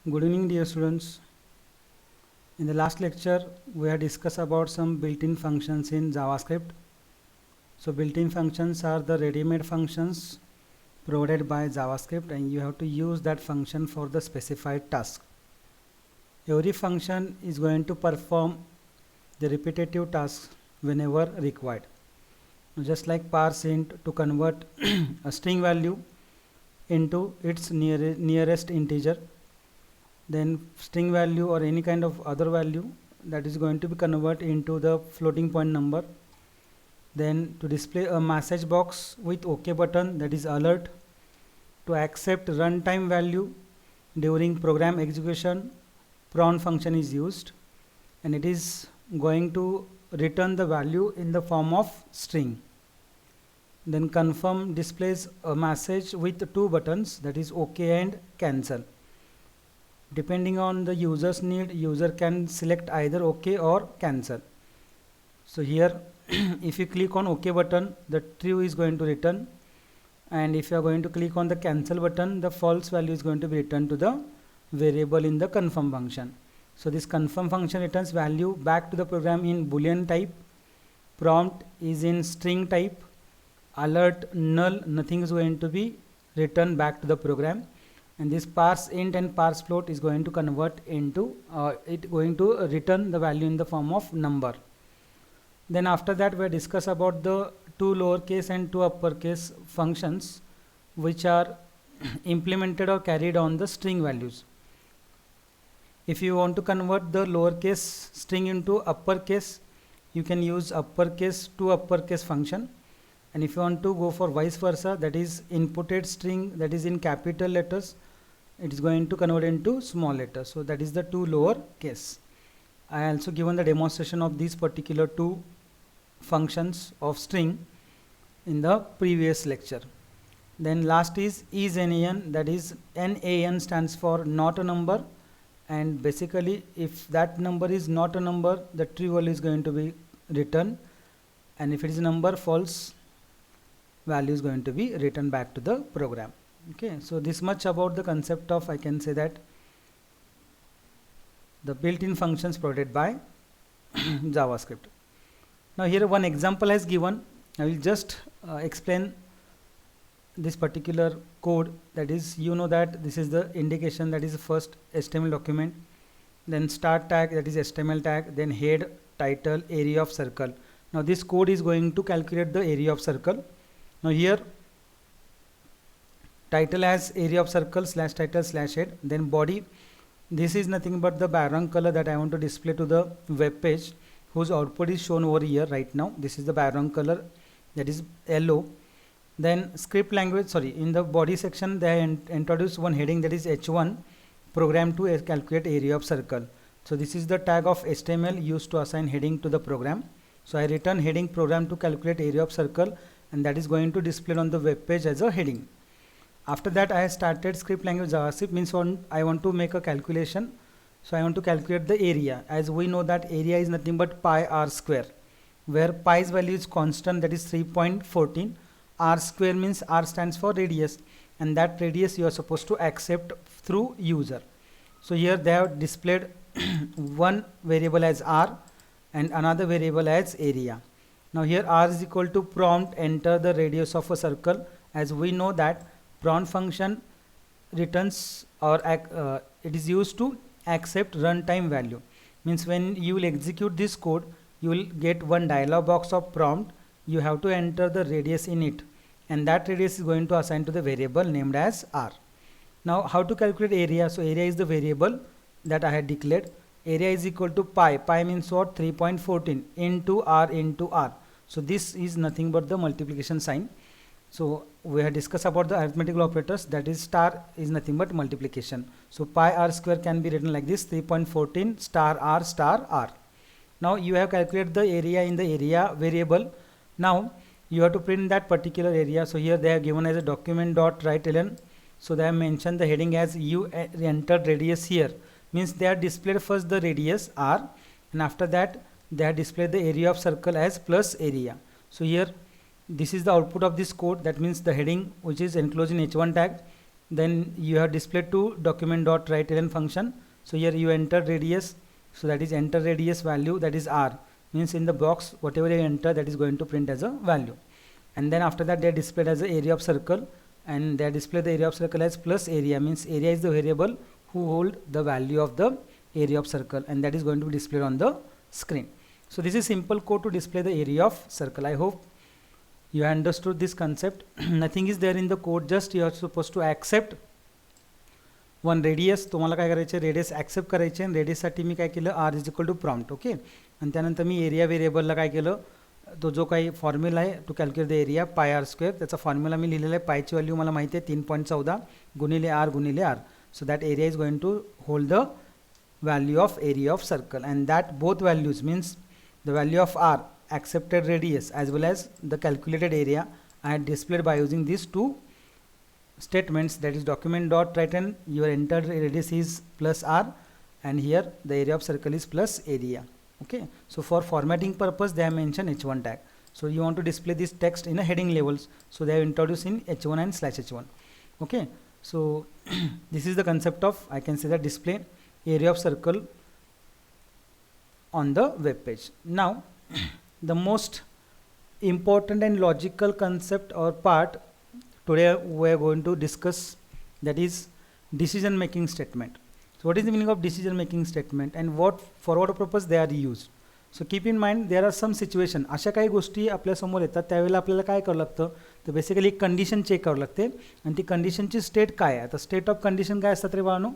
Good evening, dear students. In the last lecture, we had discussed about some built-in functions in JavaScript. So built-in functions are the ready-made functions provided by JavaScript, and you have to use that function for the specified task. Every function is going to perform the repetitive tasks whenever required. Just like parse int to convert a string value into its nearest integer, then string value or any kind of other value that is going to be converted into the floating point number. Then to display a message box with OK button, that is alert. To accept runtime value during program execution, prawn function is used, and it is going to return the value in the form of string. Then confirm displays a message with two buttons, that is OK and cancel. Depending on the user's need, user can select either OK or cancel. So here if you click on OK button, the true is going to return, and if you are going to click on the cancel button, the false value is going to be returned to the variable in the confirm function. So this confirm function returns value back to the program in boolean type, prompt is in string type, alert null, nothing is going to be returned back to the program, and this parse int and parse float is going to convert into it going to return the value in the form of number. Then after that we discuss about the two lowercase and two uppercase functions which are implemented or carried on the string values. If you want to convert the lowercase string into uppercase, you can use uppercase to uppercase function, and if you want to go for vice versa, that is inputted string that is in capital letters, it is going to convert into small letters. So that is the two lower case. I also given the demonstration of these particular two functions of string in the previous lecture. Then last is nan, that is nan stands for not a number, and basically if that number is not a number, the true value is going to be returned, and if it is a number, false value is going to be returned back to the program. Okay, so this much about the concept of, I can say that, the built-in functions provided by JavaScript. Now here one example is given. I will just explain this particular code. That is, you know that this is the indication, that is the first HTML document, then start tag, that is HTML tag, then head, title, area of circle. Now this code is going to calculate the area of circle. Now here title as area of circle slash title slash head, then body, this is nothing but the background color that I want to display to the web page, whose output is shown over here right now. This is the background color, that is yellow. Then script language, in the body section they introduce one heading, that is h1, program to calculate area of circle. So this is the tag of HTML used to assign heading to the program. So I return heading program to calculate area of circle, and that is going to display on the web page as a heading. After that I started script language JavaScript, means I want to make a calculation. So I want to calculate the area. As we know that area is nothing but pi r square, where pi's value is constant, that is 3.14. R square means R stands for radius, and that radius you are supposed to accept through user. So here they have displayed one variable as R and another variable as area. Now here R is equal to prompt enter the radius of a circle. As we know that prawn function returns, or it is used to accept runtime value, means when you will execute this code, you will get one dialog box of prompt, you have to enter the radius in it, and that radius is going to assign to the variable named as R. Now how to calculate area? So area is the variable that I had declared. Area is equal to pi means what? 3.14 into R. So this is nothing but the multiplication sign. So we have discussed about the arithmetical operators, that is star is nothing but multiplication. So pi r square can be written like this, 3.14 star r. Now you have calculated the area in the area variable. Now you have to print that particular area. So here they have given as a document.writeln. So they have mentioned the heading as you entered radius here, means they have displayed first the radius r, and after that they have displayed the area of circle as plus area. So here this is the output of this code, that means the heading which is enclosed in h1 tag, then you have displayed to document dot write ln function. So here you enter radius, so that is enter radius value, that is r, means in the box whatever you enter that is going to print as a value. And then after that they are displayed as the area of circle, and they are displayed the area of circle as plus area, means area is the variable who hold the value of the area of circle, and that is going to be displayed on the screen. So this is simple code to display the area of circle. I hope you understood this concept. Nothing is there in the code, just you are supposed to accept one radius. तुम्हाला काय करायचे, radius accept करायचे, आणि रेडियससाठी मी काय केलं, r is equal to prompt. Okay, आणि त्यानंतर मी area व्हेरिएबलला काय केलं, तो जो काही फॉर्म्युला आहे to calculate the area pi R square, त्याचा फॉर्म्युला मी लिहिलेला आहे. पायची व्हॅल्यू मला माहिती आहे 3.14 गुणिले आर गुणिले r. So that area is going to hold the value of area of circle, and that both values means the value of r, accepted radius, as well as the calculated area I had displayed by using these two statements, that is document dot write and your entered radius is plus r, and here the area of circle is plus area. Okay, so for formatting purpose they have mentioned h1 tag. So you want to display this text in a heading levels, so they have introduced in h1 and /h1. Okay, so this is the concept of, I can say that, display area of circle on the web page. Now the most important and logical concept or part today we are going to discuss, that is decision making statement. So what is the meaning of decision making statement and what for what purpose they are used? So keep in mind there are some situation, अशा काही गोष्टी आपल्या समोर येतात, त्यावेळेला आपल्याला काय करावं लागतं, तर बेसिकली कंडिशन चेक करावं लागते, आणि ती कंडिशनची स्टेट काय आहे. आता स्टेट ऑफ कंडिशन काय असतात रे बाळांनो.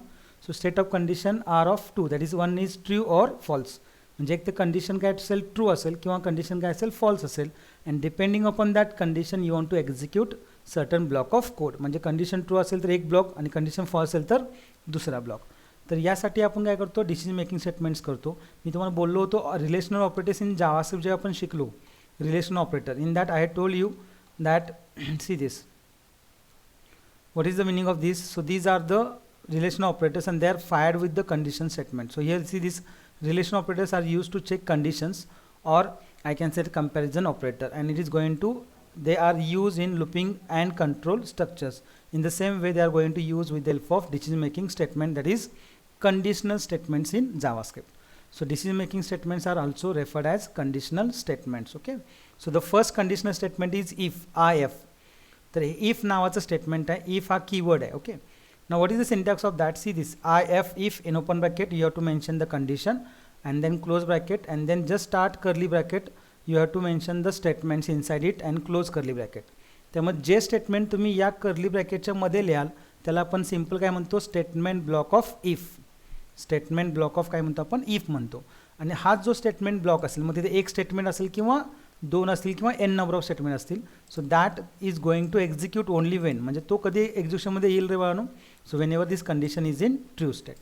So state of condition are of two, that is one is true or false, म्हणजे एक तर कंडिशन काय असेल ट्रू असेल किंवा कंडिशन काय असेल फॉल्स असेल, and depending upon that condition you want to execute certain block of code. म्हणजे कंडिशन ट्रू असेल तर एक ब्लॉक आणि कंडिशन फॉल्स असेल तर दुसरा ब्लॉक. तर यासाठी आपण काय करतो, डिसिजन मेकिंग स्टेटमेंट्स करतो. मी तुम्हाला बोललो होतो रिलेशनल ऑपरेटर्स इन जावास्क्रिप्ट जे आपण शिकलो, relational operator, in that I had told you that see this, what is the meaning of this. So these are the relational operators and they are fired with the condition statement. So here see these relational operators are used to check conditions, or I can say the comparison operator, and it is going to, they are used in looping and control structures. In the same way they are going to use with the help of decision making statement, that is conditional statements in JavaScript. So decision making statements are also referred as conditional statements. Okay, so the first conditional statement is if. तर if नावाचं statement आहे, if हा keyword आहे. Okay, now what is the syntax of that, see this if in open bracket you have to mention the condition and then close bracket and then just start curly bracket, you have to mention the statements inside it and close curly bracket. त्यामुळे जे statement तुम्ही या curly ब्रॅकेटच्या मध्ये लिहाल त्याला आपण simple काय म्हणतो, statement block of if. Statement block of काय म्हणतो आपण, इफ म्हणतो. आणि हा जो स्टेटमेंट ब्लॉक असेल, मग तिथे एक स्टेटमेंट असेल किंवा दोन असतील किंवा एन नंबर ऑफ स्टेटमेंट असतील, so that is going to execute only when, म्हणजे तो कधी एक्झिक्युशनमध्ये येईल रे बाळांनो, so whenever this condition is in true state.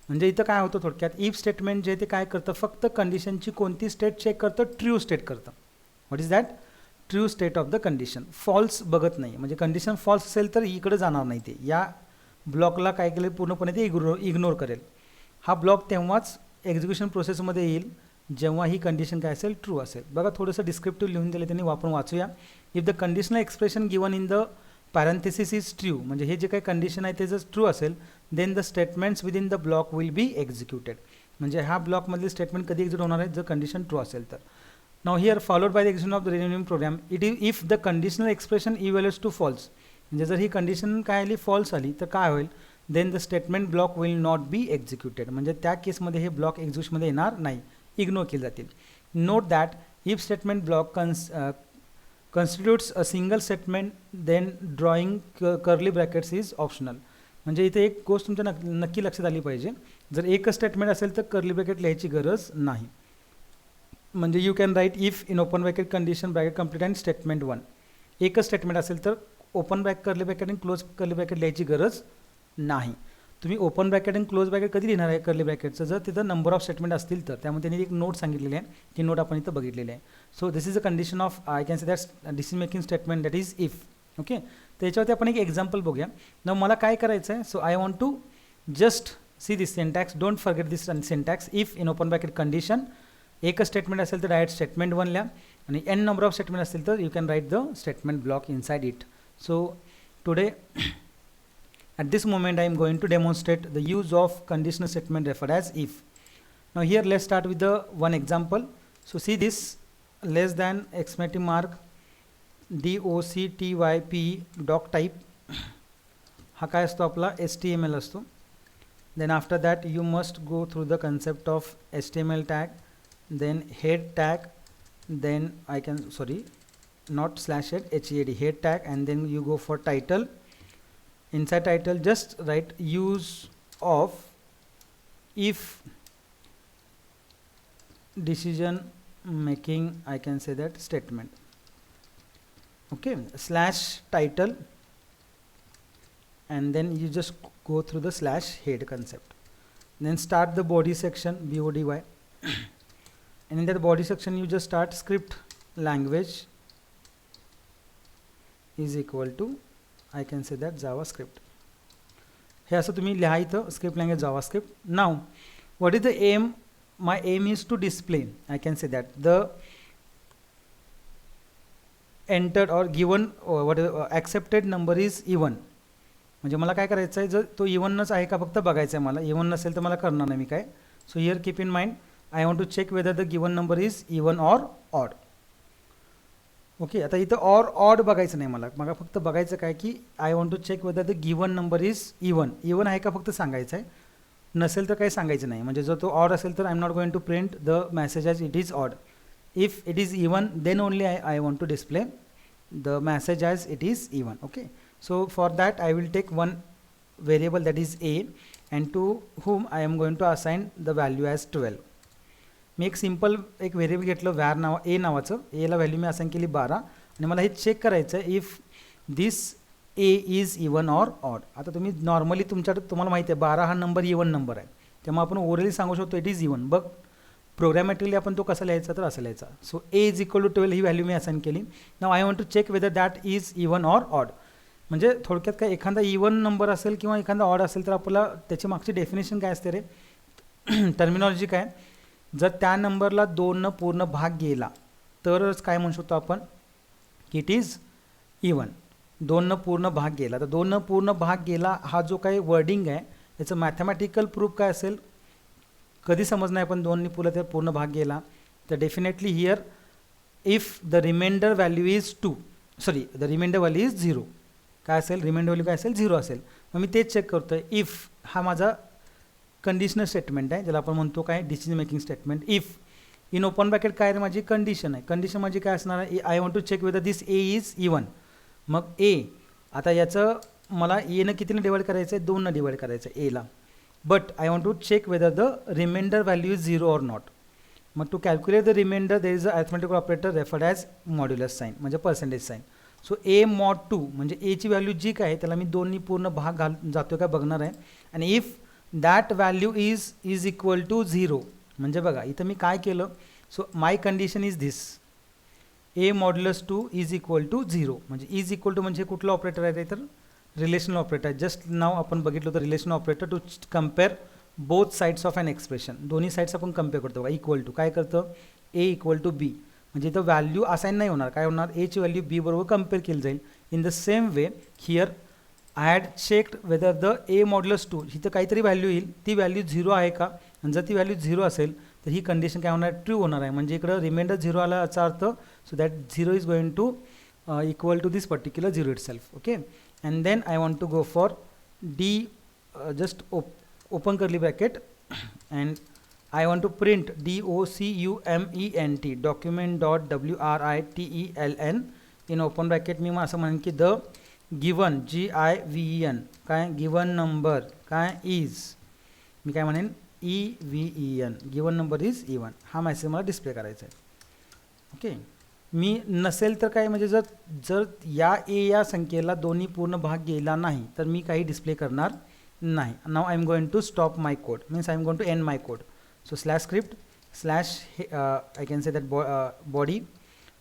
म्हणजे इथं काय होतं थोडक्यात, इफ स्टेटमेंट जे ते काय करतं, फक्त कंडिशनची कोणती स्टेट चेक करतं, ट्रू स्टेट करतं. What is that, true state of the condition. False बघत नाही, म्हणजे कंडिशन फॉल्स असेल तर इकडे जाणार नाही, ते या ब्लॉकला काय केलं पूर्णपणे ते इग्नोर करेल. हा ब्लॉक तेव्हाच एक्झिक्युशन प्रोसेसमध्ये येईल जेव्हा ही कंडिशन काय असेल, ट्रू असेल. बघा थोडंसं डिस्क्रिप्टिव्ह लिहून दिलं त्यांनी, आपण वाचूया. If the conditional expression given in the parenthesis is true, म्हणजे हे जे काही कंडिशन आहे ते जर ट्रू असेल, then the statements within the block will be executed. म्हणजे ह्या ब्लॉकमधले स्टेटमेंट कधी एक्झिक्यूट होणार आहे, जर कंडिशन ट्रू असेल तर. Now here followed by the execution of the remaining program, it is if the conditional expression evaluates to false, म्हणजे जर ही कंडिशन काय आली फॉल्स आली तर काय होईल, then the statement block will not be executed, म्हणजे त्या केसमध्ये हे ब्लॉक एक्झिक्युशनमध्ये येणार नाही, इग्नोर केले जातील. Note that if statement block constitutes a single statement, then drawing curly brackets is optional. म्हणजे इथे एक गोष्ट तुमच्या नक्की लक्षात आली पाहिजे, जर एकच स्टेटमेंट असेल तर कर्ली ब्रॅकेट लिहायची गरज नाही. म्हणजे you can write if in open bracket condition bracket complete and statement 1. एकच स्टेटमेंट असेल तर ओपन कर्ली ब्रॅकेट आणि क्लोज कर्ली ब्रॅकेट लिहायची गरज नाही. तुम्ही ओपन ब्रॅकेट आणि क्लोज ब्रॅकेट कधी लिहिणार आहे कर्ली ब्रॅकेटचं, जर तिथं नंबर ऑफ स्टेटमेंट असतील तर. त्यामुळे त्यांनी एक नोट सांगितलेली आहे, ती नोट आपण इथं बघितलेली आहे. So this is a condition of I can say that decision making statement, that is if. Okay, त्याच्यावरती आपण एक एक्झाम्पल बघूया. ना मला काय करायचं आहे, so I want to just see this syntax, don't forget this syntax. If in open bracket condition, एकच स्टेटमेंट असेल तर डायरेक्ट स्टेटमेंट 1 लिहा, आणि एन नंबर ऑफ स्टेटमेंट असतील तर you can write the statement block inside it. So today At this moment I am going to demonstrate the use of conditional statement referred as if. Now here let's start with the one example. So see this less than exclamation mark doctype doc type हा काय असतो आपला HTML असतो. Then after that you must go through the concept of HTML tag, then head tag, then not slash head tag, and then you go for title. Inside title just write use of if decision making, I can say that statement. Okay, slash title, and then you just go through the slash head concept. Then start the body section, body, and in that body section you just start script language is equal to, I can say that JavaScript. हे असं तुम्ही लिहा इथं script language JavaScript. Now what is the aim? My aim is to display, I can say that the entered or given accepted number is even. म्हणजे मला काय करायचं आहे, जर तो इवनच आहे का फक्त बघायचं आहे मला. इवन नसेल तर मला करणार नाही मी काय. So here keep in mind I want to check whether the given number is even or odd. Okay, आता इथं ऑड बघायचं नाही मला फक्त बघायचं काय की I want to check whether the given number is even आहे का फक्त सांगायचं आहे. नसेल तर काही सांगायचं नाही. म्हणजे जर तो ऑड असेल तर I am not going to print the message as it is odd. If it is even then only I want to display the message as it is even. Okay, so for that I will take one variable that is a, and to whom I am going to assign the value as 12. मी एक simple एक variable घेतलं var now a नावाचं. a ला value मी assign केली 12 आणि मला हे चेक करायचं आहे if this a is even or odd. आता तुम्ही नॉर्मली तुम्हाला माहिती आहे 12 हा नंबर इवन नंबर आहे, त्यामुळे आपण ओरली सांगू शकतो इट इज इवन. बघ प्रोग्रॅमॅटिकली आपण तो कसा लिहायचा तर असं लिहायचा. So a is equal to 12 ही व्हॅल्यू मी असाइन केली. Now I want to check whether that is even or odd. म्हणजे थोडक्यात काय एखादा इवन नंबर असेल किंवा एखादा ऑड असेल तर आपल्याला त्याची मागची डेफिनेशन काय असते रे, टर्मिनॉलॉजी काय. जर त्या नंबरला 2 पूर्ण भाग गेला तरच काय म्हणू शकतो आपण की इट इज इवन. 2 पूर्ण भाग गेला तर 2 पूर्ण भाग गेला हा जो काही वर्डिंग आहे याचं मॅथमॅटिकल प्रूफ काय असेल कधी समजणार पण 2 पूर्ण भाग गेला तर definitely here if the reminder value is 2 the reminder value is 0 काय असेल, रिमाइंडर व्हॅल्यू काय असेल 0 असेल. मग मी तेच चेक करतो आहे. इफ हा माझा कंडिशनल स्टेटमेंट आहे ज्याला आपण म्हणतो काय decision making statement. If in open bracket काय माझी कंडिशन आहे. कंडिशन माझी काय असणार आहे, I want to check whether this A is even. मग ए आता याचं मला एनं कितीनं डिवाइड करायचं आहे, 2नं डिवाइड करायचं आहे एला. But I want to check whether the reminder value is 0 or not. मग to calculate the remainder there is a arithmetic operator referred as modulus sign म्हणजे percentage sign. So A mod 2 म्हणजे एची value जी काय आहे त्याला मी 2नी पूर्ण भाग जातो काय बघणार आहे. आणि if that value is equal to 0 म्हणजे बघा इथं मी काय केलं. So my condition is this A modulus 2 is equal to 0 म्हणजे इज इक्वल टू म्हणजे कुठलं ऑपरेटर आहे तर रिलेशनल ऑपरेटर. जस्ट नाव आपण बघितलं होतं relational operator to compare both sides of an expression. दोन्ही साईड्स आपण कम्पेअर करतो. इक्वल टू काय करतं ए इक्वल टू बी म्हणजे इथं व्हॅल्यू असाइन नाही होणार. काय होणार एची व्हॅल्यू बी बरोबर कम्पेअर केली जाईल. In the same way here I had checked whether the A modulus 2 इथं काहीतरी व्हॅल्यू येईल ती व्हॅल्यू 0 आहे का. आणि जर ती व्हॅल्यू 0 असेल तर ही कंडिशन काय होणार ट्रू होणार आहे. म्हणजे इकडं रिमाइंडर 0 आला याचा अर्थ so that 0 is going to equal to this particular 0 itself. Okay, and then I want to go for D just open curly bracket and I want to print document document.written in open bracket मी असं म्हणेन की the given given काय given number काय is मी काय म्हणेन even given number is even हा message मला डिस्प्ले करायचा आहे. ओके, मी नसेल तर काय म्हणजे जर या ए या संख्येला 2 पूर्ण भाग गेला नाही तर मी काही डिस्प्ले करणार नाही. Now I am going to stop my code means I am going to end my code. So slash script slash I can say that body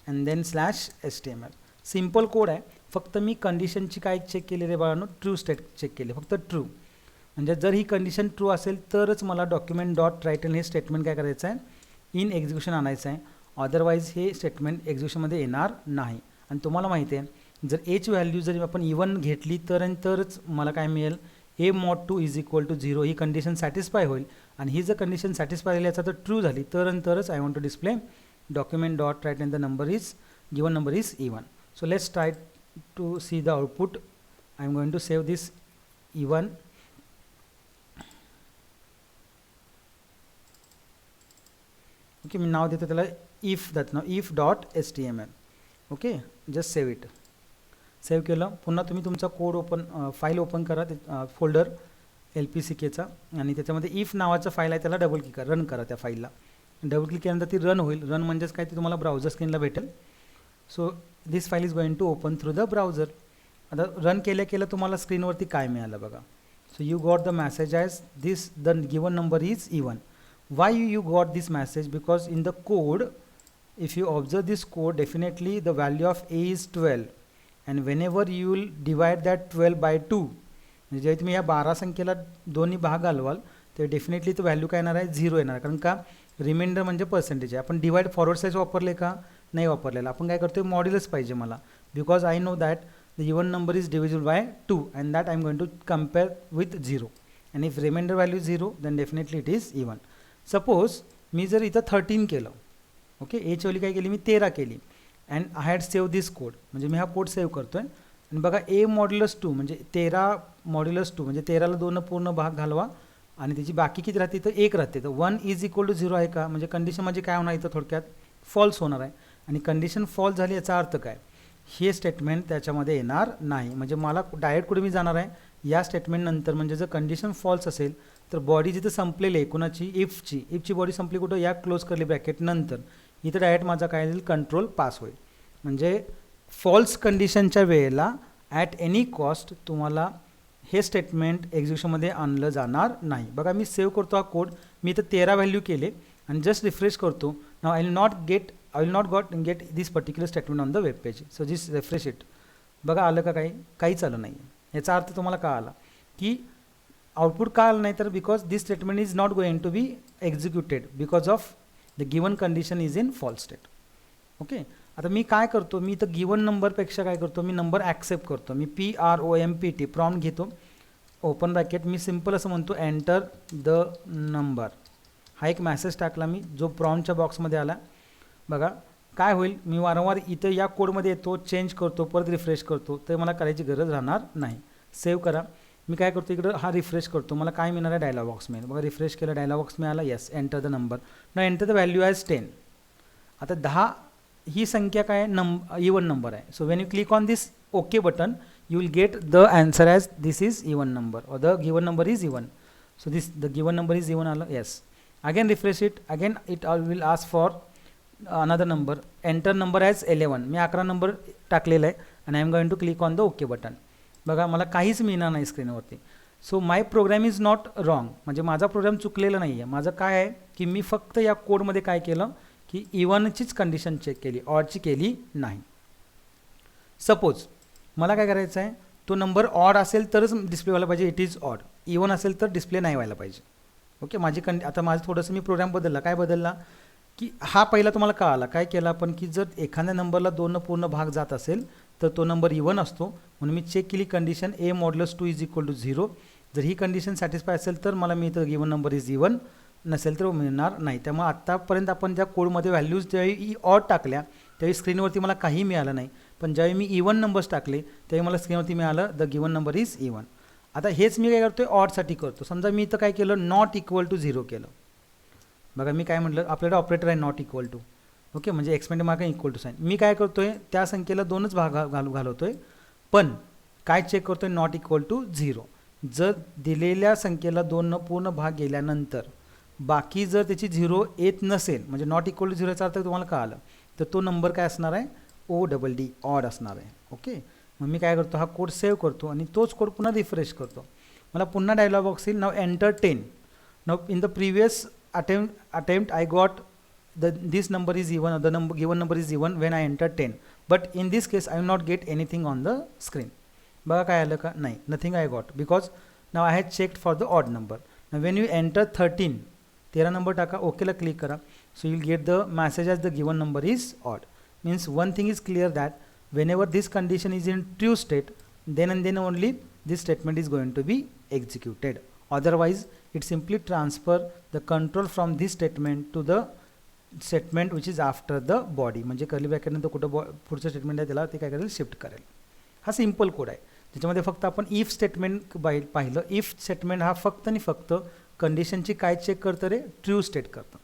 and then slash HTML. Simple code आहे. फक्त मी कंडिशनची काय check केली रे बाळांनो true state check केली फक्त true. म्हणजे जर ही condition true असेल तरच मला डॉक्युमेंट डॉट रायटन हे स्टेटमेंट काय करायचं आहे इन एक्झिक्युशन आणायचं आहे. अदरवाईज हे स्टेटमेंट एक्झिक्युशनमध्ये येणार नाही. आणि तुम्हाला माहिती आहे जर एची व्हॅल्यू जर आपण इवन घेतली तरच मला काय मिळेल, A mod 2 is equal to 0 ही कंडिशन सॅटिस्फाय होईल. आणि ही जर कंडिशन सॅटिस्फाय झाली याचा तर ट्रू झाली तरच I want to display document dot write and the number is given number is even. So let's try to see the output. I am going to save this even. Okay, मी नाव देतो त्याला if dot html. Okay, just save it. Save केलं, पुन्हा तुम्ही तुमचा code open file open करा, folder LPCKचा, आणि त्याच्यामध्ये if नावाचं फाईल आहे त्याला डबल क्लिक करा, रन करा त्या फाईलला. डबल क्लिक केल्यानंतर ती रन होईल. रन म्हणजेच काय, ती तुम्हाला ब्राउझर स्क्रीनला भेटेल. So this file is going to open through the browser. आता रन केल्या तुम्हाला स्क्रीनवरती काय मिळालं बघा. So you got the message as this the given number is even. Why you got this message? Because in the code, if you observe this code, definitely the value of a is 12, and whenever you will divide that 12 by 2, म्हणजे जेव्हा तुम्ही या 12 संख्येला दोन्ही भाग घालवाल तर definitely तो value काय येणार आहे, 0 येणार. कारण का, रिमाइंडर म्हणजे पर्सेंटेज आहे. आपण डिवाइड फॉरवर्ड साईज वापरले का, नाही वापरलेला. आपण काय करतो, मॉड्युलस पाहिजे मला, because I know that the even number is divisible by 2 and that I am going to compare with 0. And if remainder value 0 then definitely it is even. Suppose मी जर इथं 13 केलं, ओके, एची व्हॅल्यू काय केली मी 13 केली, and I had save this code, म्हणजे मी हा कोड सेव्ह करतो आहे. आणि बघा, ए मॉड्युलस 2 म्हणजे 13 मॉड्युलस 2 म्हणजे 13ला 2 पूर्ण भाग घालवा आणि त्याची बाकी किती राहते, तर 1 राहते. तर 1 इज इक्वल टू 0 आहे का, म्हणजे कंडिशन म्हणजे काय होणार इथं, थोडक्यात फॉल्स होणार आहे. आणि कंडिशन फॉल्स झाली याचा अर्थ काय, हे स्टेटमेंट त्याच्यामध्ये येणार नाही. म्हणजे मला डायरेक्ट कुठे मी जाणार आहे, या स्टेटमेंट नंतर. म्हणजे जर कंडिशन फॉल्स असेल तर बॉडी जिथं संपलेली आहे कुणाची, इफची बॉडी संपली कुठं, या क्लोज करली ब्रॅकेट नंतर, इथं डायरेक्ट माझा काय होईल, कंट्रोल पास होईल. म्हणजे फॉल्स कंडिशनच्या वेळेला ॲट एनी कॉस्ट तुम्हाला हे स्टेटमेंट एक्झिक्युशनमध्ये आणलं जाणार नाही. बघा, मी सेव्ह करतो हा कोड, मी इथं 13 व्हॅल्यू केले आणि जस्ट रिफ्रेश करतो. Now I will not get this particular statement on the web page. So just refresh it. बघा, आलं का, काहीच आलं नाही. याचा अर्थ तुम्हाला का आला, की आउटपुट का आलं नाही, तर because this statement is not going to be executed because of the given condition is in false state. Okay, आता मी काय करतो, मी इथं गिवन नंबरपेक्षा काय करतो, मी नंबर ॲक्सेप्ट करतो. मी PROMPT प्रॉम्प्ट घेतो, ओपन ब्रॅकेट, मी सिम्पल असं म्हणतो एंटर द नंबर. हा एक मॅसेज टाकला मी, जो प्रॉम्प्टच्या बॉक्समध्ये आला. बघा काय होईल, मी वारंवार इथं या कोडमध्ये येतो, चेंज करतो, परत रिफ्रेश करतो, तर मला करायची गरज राहणार नाही. सेव्ह करा. मी काय करतो, इकडं हा रिफ्रेश करतो, मला काय मिळणार आहे, डायलॉग बॉक्स मिळेल. बघा, रिफ्रेश केलं, डायलॉग बॉक्स मिळाला. Yes, enter the number. ना एंटर द व्हॅल्यू ॲज 10. आता 10 ही संख्या काय, इवन नंबर आहे. So when you click on this okay button, you will get the answer as this is even number or the given number is even. So the given number is even. Yes, again refresh it, again it will ask for another number. Enter number as 11. मी 11 number टाकलेला आहे आणि I am going to click on the okay button. बघा, मला काहीच मिळणार नाही स्क्रीनवरती. So my program is not wrong, म्हणजे माझा प्रोग्राम चुकलेला नाही आहे. माझं काय आहे, की मी फक्त या कोडमध्ये काय केलं, की इवनचीच कंडिशन चेक केली, ऑडची केली नाही. सपोज मला काय करायचं आहे, तो नंबर ऑड असेल तरच डिस्प्ले व्हायला पाहिजे, इट इज ऑड. इवन असेल तर डिस्प्ले नाही व्हायला पाहिजे. ओके, आता माझं थोडंसं मी प्रोग्राम बदलला. काय बदलला, की हा पहिला तुम्हाला का आला, काय केलं आपण, की जर एखाद्या नंबरला 2 पूर्ण भाग जात असेल तर तो नंबर इवन असतो. म्हणून मी चेक केली condition A modulus 2 is equal to 0. जर ही कंडिशन सॅटिस्फाय असेल तर मला मिळतं गिवन नंबर इज इवन, नसेल तर मिळणार नाही. त्यामुळे आत्तापर्यंत आपण ज्या कोडमध्ये व्हॅल्यूज ज्यावेळी ऑड टाकल्या त्यावेळी स्क्रीनवरती मला काही मिळालं नाही. पण ज्यावेळी मी इवन नंबर्स टाकले त्यावेळी मला स्क्रीनवरती मिळालं the given number is even. आता हेच मी काय करतो, ऑडसाठी करतो. समजा मी इथं काय केलं, नॉट इक्वल टू 0 केलं. बघा, मी काय म्हटलं, आपल्याकडे ऑपरेटर आहे नॉट इक्वल टू. ओके, म्हणजे expand mark equal to sign. मी काय करतो आहे, त्या संख्येला 2च भाग घालवतो आहे, पण काय चेक करतो आहे, नॉट इक्वल टू 0. जर दिलेल्या संख्येला 2 पूर्ण भाग गेल्यानंतर बाकी जर त्याची 0 येत नसेल, म्हणजे नॉट इक्वल टू 0चा अर्थ तुम्हाला का आलं, तर तो नंबर काय असणार आहे, ODD, ऑड असणार आहे. ओके, मग मी काय करतो, हा कोड सेव्ह करतो आणि तोच कोड पुन्हा रिफ्रेश करतो. मला पुन्हा डायलॉग बॉक्स येईल. Now enter 10. Now in the previous attempt I got this number is even, the given number is even when I enter 10, but in this case I will not get anything on the screen. बघा काय आलं का, नाही, nothing I got because now I had checked for the odd number. Now when you enter 13 number टाका, ओकेला click करा. So you will get the message as the given number is odd. Means one thing is clear that whenever this condition is in true state, then and then only this statement is going to be executed. Otherwise it simply transfer the control from this statement to the statement which is after the body. म्हणजे curly bracket नंतर कुठं पुढचं statement आहे त्याला ते काय करेल, shift करेल. हा सिंपल कोड आहे ज्याच्यामध्ये फक्त आपण इफ स्टेटमेंट पाहिलं. इफ स्टेटमेंट हा फक्त आणि फक्त कंडिशनची काय चेक करतं रे, ट्रू स्टेट करतं.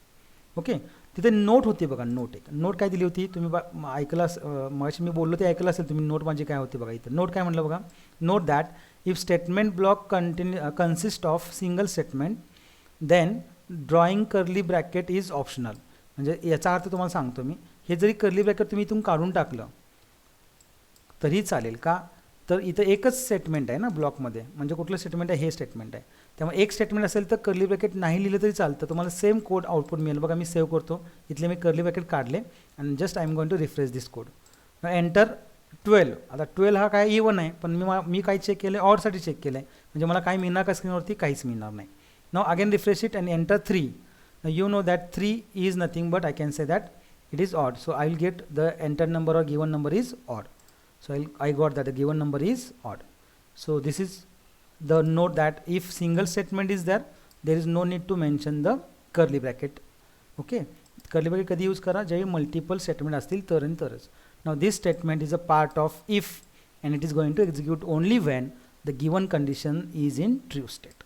ओके, तिथे नोट होती बघा, नोट एक नोट काय दिली होती तुम्ही ऐकला, मगाशी मी बोललो ते ऐकलं असेल तुम्ही. नोट म्हणजे काय होते बघा, इथं नोट काय म्हटलं बघा, note that if statement block consist of single statement then drawing curly bracket is optional. म्हणजे याचा अर्थ तुम्हाला सांगतो मी, हे जरी कर्ली ब्रॅकेट तुम्ही इथून काढून टाकलं तरी चालेल का, तर इथं एकच स्टेटमेंट आहे ना ब्लॉकमध्ये, म्हणजे कुठलं स्टेटमेंट आहे, हे स्टेटमेंट आहे. त्यामुळे एक स्टेटमेंट असेल तर कर्ली ब्रॅकेट नाही लिहिलं तरी चालतं, तुम्हाला सेम कोड आउटपुट मिळेल. बघा मी सेव्ह करतो, इथले मी कर्ली ब्रॅकेट काढले आणि just I am going to refresh this code. Enter 12. आता 12 हा काय इवन आहे, पण मी काय चेक केलं, ऑडसाठी चेक केलं आहे, म्हणजे मला काय मिळणार का स्क्रीनवरती, काहीच मिळणार नाही. Now again refresh it and enter 3. You know that 3 is nothing but I can say that it is odd, so I will get the entered number or given number is odd. So I got that the given number is odd. So this is the note that if single statement is there, there is no need to mention the curly bracket. Okay, curly bracket कधी use करा, जेव्हा multiple statement असतील तर आणि तरच. Now this statement is a part of if and it is going to execute only when the given condition is in true state.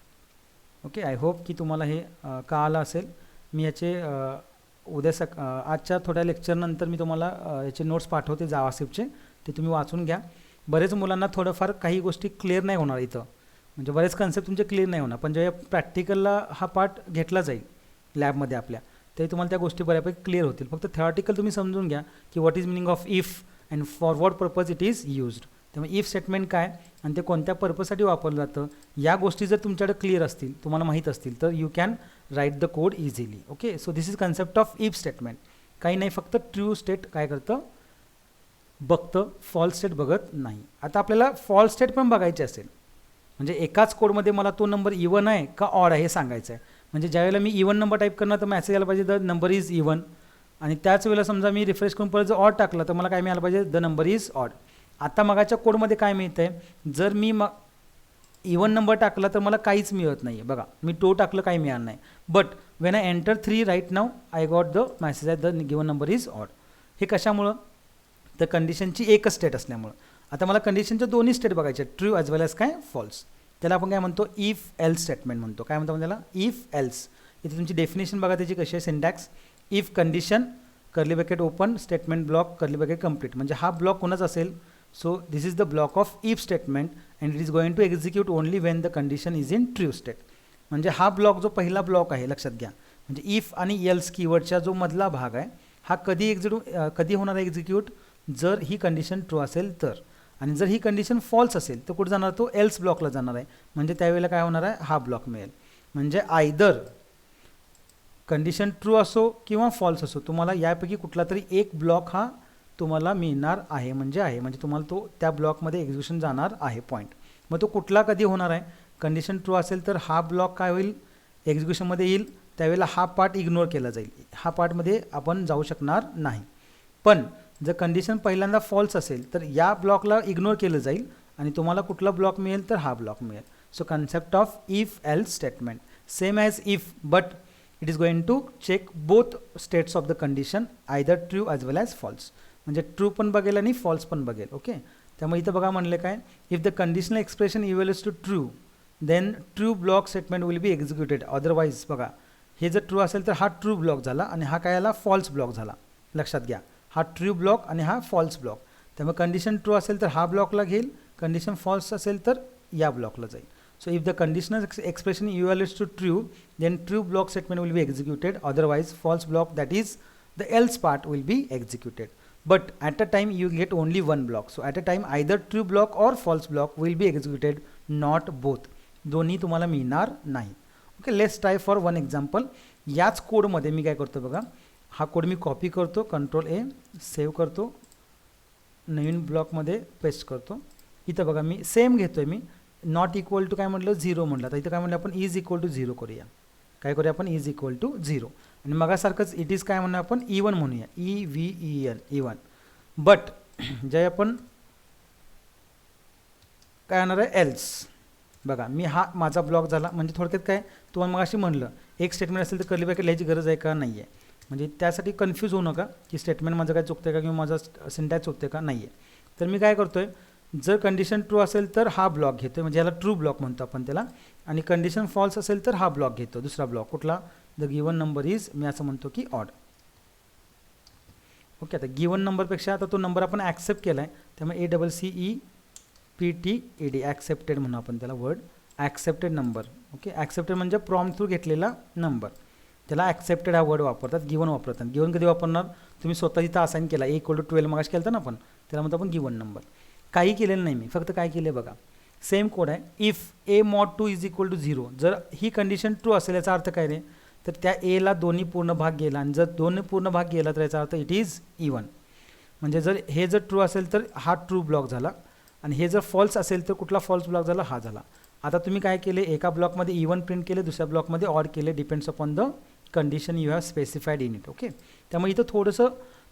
Okay, I hope की तुम्हाला हे कळालं असेल. मी याचे आजच्या थोड्या लेक्चरनंतर मी तुम्हाला याचे नोट्स पाठवते जावास्क्रिप्टचे, ते तुम्ही वाचून घ्या. बरेच मुलांना थोडंफार काही गोष्टी क्लिअर नाही होणार इथं, म्हणजे बरेच कन्सेप्ट तुमचे क्लिअर नाही होणार, पण जेव्हा प्रॅक्टिकलला हा पार्ट घेतला जाईल लॅबमध्ये आपल्या, तरी तुम्हाला त्या गोष्टी बऱ्यापैकी क्लिअर होतील. फक्त थेऑरेटिकल तुम्ही समजून घ्या की what is meaning of if and for what purpose it is used. त्यामुळे इफ स्टेटमेंट काय आणि ते कोणत्या पर्पजसाठी वापरलं जातं, या गोष्टी जर तुमच्याकडे क्लिअर असतील, तुम्हाला माहीत असतील, तर you can write the code easily. Okay, so this is concept of if statement. काही नाही, फक्त ट्रू स्टेट काय करतं, बघतं, फॉल्स स्टेट बघत नाही. आता आपल्याला फॉल्स स्टेट पण बघायचे असेल, म्हणजे एकाच कोडमध्ये मला तो नंबर इवन आहे का ऑड आहे हे सांगायचं आहे. म्हणजे ज्यावेळेला मी इवन नंबर टाईप करणार तर मेसेज आला पाहिजे द नंबर इज इवन, आणि त्याच वेळेला समजा मी रिफ्रेश करून परत जर ऑड टाकलं तर मला काय मिळालं पाहिजे, द नंबर इज ऑड. आता मगाच्या कोडमध्ये काय मिळतं आहे, जर मी इवन नंबर टाकला तर मला काहीच मिळत नाही आहे. बघा मी टो टाकलं, काही मिळालं नाही. But when I enter 3 right now I got the message at the given number is odd. हे कशामुळं, तर कंडिशनची एकच स्टेट असल्यामुळं. आता मला कंडिशनच्या दोन्ही स्टेट बघायचे, ट्रू ॲज वेल ॲज काय फॉल्स. त्याला आपण काय म्हणतो, इफ एल्स स्टेटमेंट म्हणतो. काय म्हणतो आपण त्याला, इफ एल्स. इथे तुमची डेफिनेशन बघा त्याची कशी आहे, syntax. If condition curly bracket open statement block curly bracket complete. म्हणजे हा ब्लॉक कोणाचा असेल, so this is the block of if statement and it is going to execute only when the condition is in true state. म्हणजे हा block जो पहिला block आहे लक्षात घ्या, म्हणजे इफ आणि एल्स कीवर्डचा जो मधला भाग आहे हा कधी होणार आहे एक्झिक्यूट, जर ही कंडिशन ट्रू असेल तर. आणि जर ही कंडिशन फॉल्स असेल तर कुठे जाणार, तो एल्स ब्लॉकला जाणार आहे. म्हणजे त्यावेळेला काय होणार आहे, हा ब्लॉक मिळेल. म्हणजे आयदर कंडिशन ट्रू असो किंवा फॉल्स असो, तुम्हाला यापैकी कुठला तरी एक ब्लॉक हा तुम्हाला मिळणार आहे, म्हणजे तुम्हाला तो त्या ब्लॉकमध्ये एक्झिक्युशन जाणार आहे पॉईंट. मग तो कुठला कधी होणार आहे, कंडिशन ट्रू असेल तर हा ब्लॉक काय होईल, एक्झिक्युशनमध्ये येईल. त्यावेळेला हा पार्ट इग्नोर केला जाईल, हा पार्टमध्ये आपण जाऊ शकणार नाही. पण जर कंडिशन पहिल्यांदा फॉल्स असेल तर या ब्लॉकला इग्नोर केलं जाईल आणि तुम्हाला कुठला ब्लॉक मिळेल, तर हा ब्लॉक मिळेल. So concept of if else statement same as if, but it is going to check both states of the condition, either true as well as false. म्हणजे ट्रू पण बघेल आणि फॉल्स पण बघेल. ओके, त्यामुळे इथं बघा म्हणले काय, if the conditional expression evaluates to true then true block statement will be executed. Otherwise बघा हे जर ट्रू असेल तर हा ट्रू ब्लॉक झाला आणि हा काय आला, फॉल्स ब्लॉक झाला. लक्षात घ्या, हा ट्रू ब्लॉक आणि हा फॉल्स ब्लॉक. त्यामुळे कंडिशन ट्रू असेल तर हा ब्लॉकला घेईल, कंडिशन फॉल्स असेल तर या ब्लॉकला जाईल. So if the conditional expression evaluates to true then true block statement will be executed, otherwise false block that is the else part will be executed. But at a time you get only one block. So at a time either true block or false block will be executed, not both. दोन्ही तुम्हाला मिळणार नाही. Okay, let's try for one example. याच कोडमध्ये मी काय करतो बघा, हा कोड मी कॉपी करतो, कंट्रोल A सेव्ह करतो, नवीन ब्लॉकमध्ये पेस्ट करतो. इथं बघा मी सेम घेतोय, मी नॉट इक्वल टू काय म्हटलं, 0 म्हटलं. तर इथं काय म्हटलं आपण, इज इक्वल टू 0 करूया. काय करूया आपण, इज इक्वल टू 0. आणि मगासारखंच इट इज काय म्हणूया आपण, इवन म्हणूया, EVEN इवन. बट जे आपण काय होणार आहे एल्स. बघा मी हा माझा ब्लॉक झाला, म्हणजे थोडक्यात काय तुम्हाला मग अशी म्हणलं एक स्टेटमेंट असेल तर कर्ली ब्रॅकेट लिहायची गरज आहे का नाही आहे, म्हणजे त्यासाठी कन्फ्यूज होऊ नका की स्टेटमेंट माझं काय चुकतं का किंवा माझा सिंटॅक्स चुकते का नाही आहे. तर मी काय करतो आहे, जर कंडिशन ट्रू असेल तर हा ब्लॉक घेतो म्हणजे याला ट्रू ब्लॉक म्हणतो आपण त्याला, आणि कंडिशन फॉल्स असेल तर हा ब्लॉक घेतो, दुसरा ब्लॉक कुठला, द गिवन नंबर इज, मी असं म्हणतो की ऑड. ओके, आता गिवन नंबरपेक्षा आता तो नंबर आपण ॲक्सेप्ट केला आहे, त्यामुळे ACCEPTED ॲक्सेप्टेड म्हणून आपण त्याला word, accepted number. Okay, accepted म्हणजे प्रॉम्प्ट थ्रू घेतलेला नंबर, त्याला ॲक्सेप्टेड हा वर्ड वापरतात, गिवन वापरतात. गिवन कधी वापरणार, तुम्ही स्वतः जिथं असाइन केला A=12 मग केलं ना आपण, त्याला म्हणतो आपण गिवन नंबर. काही केलेलं नाही मी, फक्त काय केलं आहे बघा, सेम कोड आहे. इफ A mod 2 = 0, जर ही कंडिशन ट्रू असेल याचा अर्थ काय रे, तर त्या एला दोन्ही पूर्ण भाग गेला, आणि जर दोन्ही पूर्ण भाग गेला तर याचा अर्थ इट इज इवन. म्हणजे जर हे जर ट्रू असेल तर हा ट्रू ब्लॉक झाला, आणि हे जर फॉल्स असेल तर कुठला फॉल्स ब्लॉक झाला, हा झाला. आता तुम्ही काय केले, एका ब्लॉकमध्ये इवन प्रिंट केले, दुसऱ्या ब्लॉकमध्ये ऑड केले, depends upon the condition you have specified in it. Okay, त्यामुळे इथं थोडंसं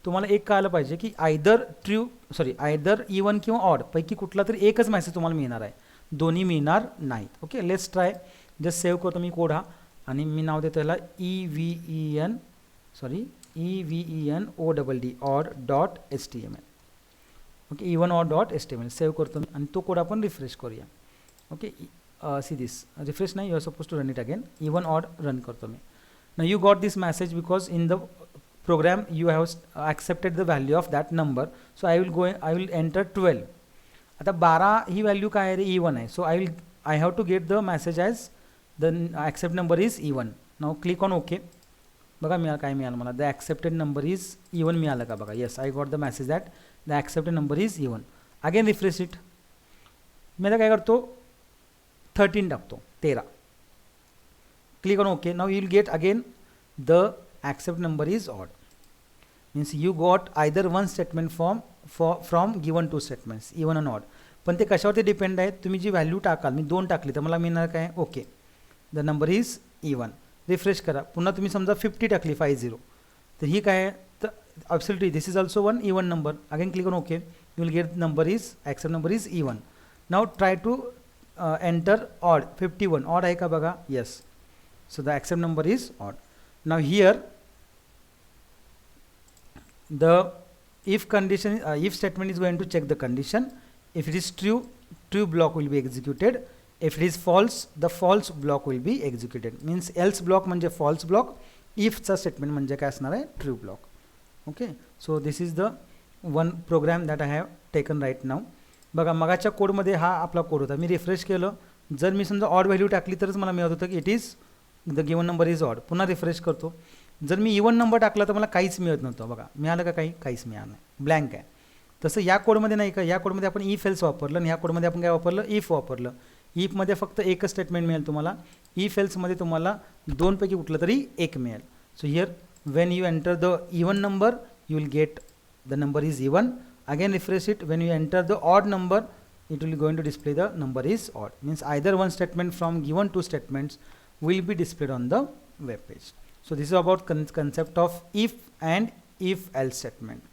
तुम्हाला एक कळलं पाहिजे की आयदर इवन किंवा ऑड पैकी कुठला तरी एकच मेसेज तुम्हाला मिळणार आहे, दोन्ही मिळणार नाहीत. Okay, let's try. Just save करतो मी कोड हा, आणि मी नाव देतो याला EVENODD odd.html. Okay, even odd.html save करतो मी, आणि तो कोड आपण रिफ्रेश करूया. ओके, सी दिस, रिफ्रेश नाही, you are suppose to run it again. Even odd run करतो मी. Now you got this message because in the program you have accepted the value of that number, so I will enter 12. आता 12 ही value काय आहे रे, even आहे, so I have to get the message as the accept number is even. now click on OK. बघा मिळालं, काय मिळालं मला, the accepted number is even मिळालं का बघा, yes I got the message that the accepted number is even. again refresh it. मी आता काय करतो 13 टाकतो, 13. click on OK. now you will get again the accept number is odd. means you got either one statement from given two statements, even and odd. पण ते कशावरती depend आहे, तुम्ही जी value टाकाल, मी 2 टाकली तर मला मिळणार काय, okay the number is even. Refresh करा, पुन्हा तुम्ही समजा 50 टाकली 50, तर ही काय आहे, तर absolutely this is also one even number. Again click on okay, you will get number is accept number is even. Now try to enter odd. 51 odd आहे का बघा, yes, so the accept number is odd. now here the if statement is going to check the condition. if it is true block will be executed. if it is false, the false block will be executed. means else block म्हणजे false block, if चा statement म्हणजे काय असणार आहे, true block. okay, so this is the one program that I have taken right now. बघा मगाच्या कोडमध्ये हा आपला कोड होता, मी रिफ्रेश केलं, जर मी समजा ऑड व्हॅल्यू टाकली तरच मला मिळत होतं की it is the given number is odd. पुन्हा रिफ्रेश करतो, जर मी इवन नंबर टाकला तर मला काहीच मिळत नव्हतं. बघा मिळालं का, काहीच मिळालं नाही, ब्लँक आहे. तसं या कोडमध्ये नाही का, या कोडमध्ये आपण इफ एल्स वापरलं, आणि ह्या कोडमध्ये आपण काय वापरलं, इफ वापरलं. इफमध्ये फक्त एकच स्टेटमेंट मिळेल तुम्हाला, इफ एल्समध्ये तुम्हाला 2 पैकी कुठलं तरी एक मिळेल. So here Wien you enter the even number you will get the number is even. Again refresh it, Wien you enter the odd number it will going to display the number is odd. means either one statement from given two statements will be displayed on the web page. so this is about concept of if and if else statement.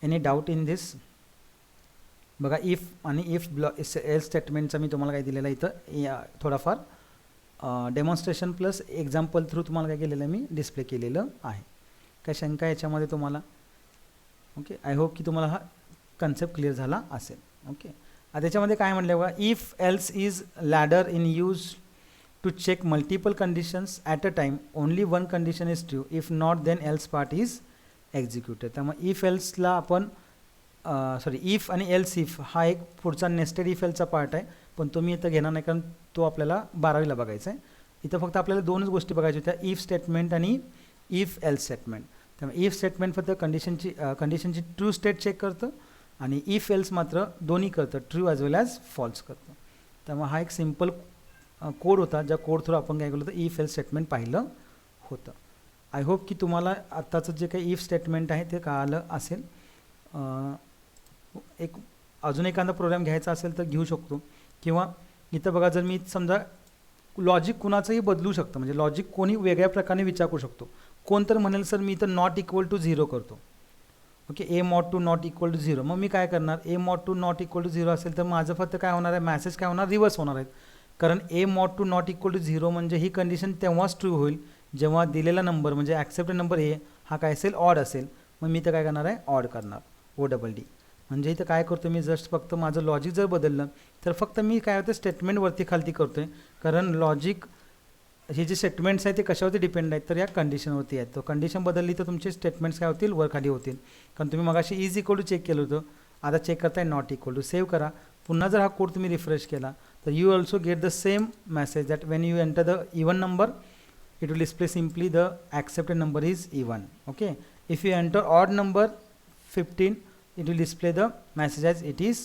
any doubt in this? बघा if आणि if else statementचा मी तुम्हाला काय दिलेला इथं थोडाफार demonstration plus example through तुम्हाला काय केलेलं मी डिस्प्ले केलेलं आहे. काय शंका याच्यामध्ये तुम्हाला? ओके, आय होप की तुम्हाला हा कन्सेप्ट क्लिअर झाला असेल. ओके, त्याच्यामध्ये काय म्हटलं बघा, if else is ladder in use to check multiple conditions at a time, only one condition is true, if not then else part is executed. त्यामुळे इफ एल्सला आपण इफ आणि एल्स इफ हा एक पुढचा नेस्टेड इफ एल्सचा पार्ट आहे, पण तुम्ही इथं घेणार नाही कारण तो आपल्याला 12वीला बघायचा आहे. इथं फक्त आपल्याला 2च गोष्टी बघायच्या होत्या, इफ स्टेटमेंट आणि इफ एल्स स्टेटमेंट. त्यामुळे इफ स्टेटमेंट फक्त कंडिशनची ट्रू स्टेट चेक करतं, आणि इफ एल्स मात्र दोन्ही करतं, true as well as false करतं. त्यामुळे हा एक सिम्पल कोड होता, ज्या कोड थ्रू आपण काय केलं होतं, इफ एल्स स्टेटमेंट पाहिलं होतं. आय होप की तुम्हाला आत्ताचं जे काही इफ स्टेटमेंट आहे ते कळालं असेल. एक अजून एखादा प्रोग्राम घ्यायचा असेल तर घेऊ शकतो, किंवा इथं बघा जर मी समजा लॉजिक कुणाचंही बदलू शकतं, म्हणजे लॉजिक कोणी वेगळ्या प्रकारे विचारू शकतो. कोण तर म्हणेल सर मी इथं नॉट इक्वल टू 0 करतो, okay, A mod two not equal to 0. मग मी काय करणार, A mod two not equal to 0 असेल तर माझं फक्त काय होणार आहे, मॅसेज काय होणार, रिवर्स होणार आहेत. कारण A mod two not equal to 0 म्हणजे ही कंडिशन तेव्हाच ट्रू होईल जेव्हा दिलेला नंबर म्हणजे ॲक्सेप्टेड नंबर ए हा काय असेल, ऑड असेल. मग मी तर काय करणार आहे, ऑड करणार, ODD. म्हणजे इथं काय करतो मी, जस्ट फक्त माझं लॉजिक जर बदललं तर फक्त मी काय होतं, स्टेटमेंट वरती खालती करतो आहे. कारण लॉजिक हे जे स्टेटमेंट्स आहेत ते कशावरती डिपेंड आहेत, तर या कंडिशनवरती आहेत. तर कंडिशन बदलली तर तुमचे स्टेटमेंट्स काय होतील, वर खाली होतील. कारण तुम्ही मगाशी इज इक्वल टू चेक केलं होतं, आता चेक करताय नॉट इक्वल टू. सेव्ह करा. पुन्हा जर हा कोड तुम्ही रिफ्रेश केला तर you also get the same message that Wien you enter the even number it will display simply the accepted number is even. Okay, if you enter odd number 15 it will display the message as it is